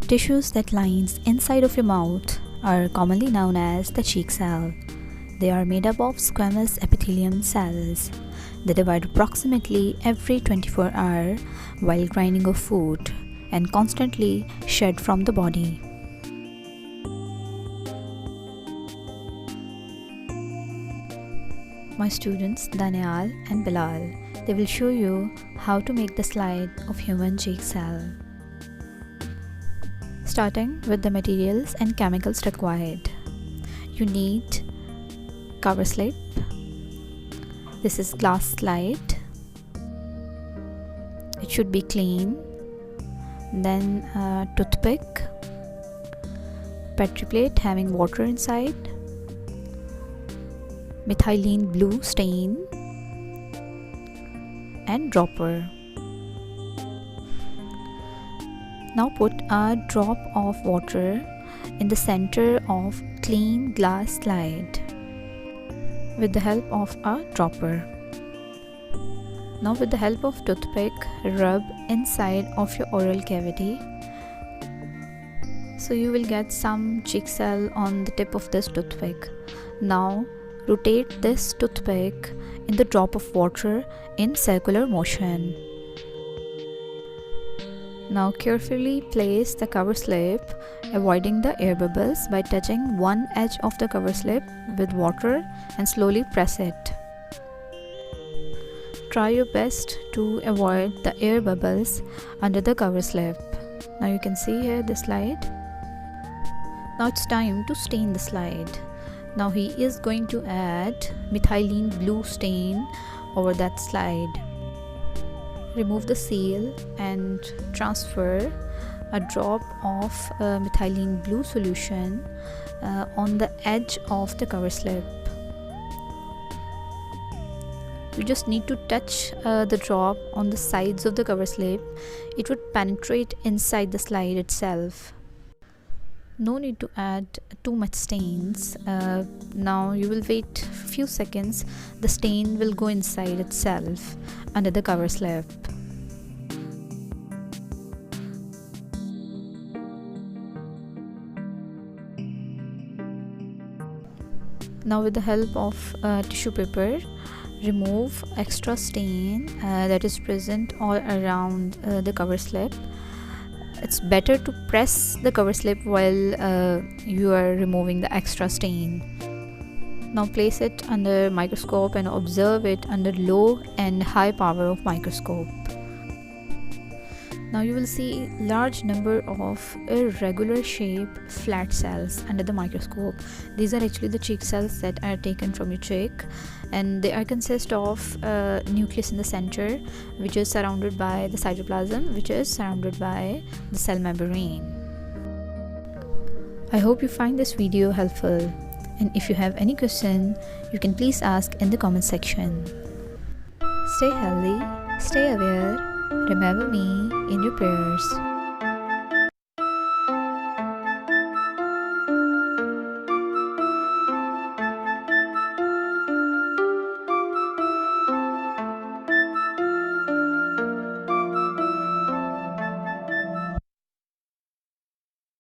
Tissues that lines inside of your mouth are commonly known as the cheek cell. They are made up of squamous epithelium cells. They divide approximately every 24 hours while grinding of food and constantly shed from the body. My students Danial and Bilal, they will show you how to make the slide of human cheek cell. Starting with the materials and chemicals required. You need cover slip. This is glass slide. It should be clean. Then a toothpick, petri plate having water inside, methylene blue stain, and dropper. Now put a drop of water in the center of clean glass slide with the help of a dropper. Now with the help of toothpick, rub inside of your oral cavity. So you will get some cheek cell on the tip of this toothpick. Now rotate this toothpick in the drop of water in circular motion. Now carefully place the cover slip, avoiding the air bubbles by touching one edge of the cover slip with water and slowly press it. Try your best to avoid the air bubbles under the cover slip. Now you can see here the slide. Now it's time to stain the slide. Now he is going to add methylene blue stain over that slide. Remove the seal and transfer a drop of methylene blue solution on the edge of the cover slip. You just need to touch the drop on the sides of the cover slip. It would penetrate inside the slide itself. No need to add too much stains. Now you will wait a few seconds. The stain will go inside itself under the cover slip. Now with the help of tissue paper, remove extra stain that is present all around the cover slip. It's better to press the cover slip while you are removing the extra stain. Now place it under microscope and observe it under low and high power of microscope. Now you will see large number of irregular shaped flat cells under the microscope. These are actually the cheek cells that are taken from your cheek, and they are consist of nucleus in the center, which is surrounded by the cytoplasm, which is surrounded by the cell membrane. I hope you find this video helpful, and if you have any question, you can please ask in the comment section. Stay healthy, stay aware. Remember me in your prayers.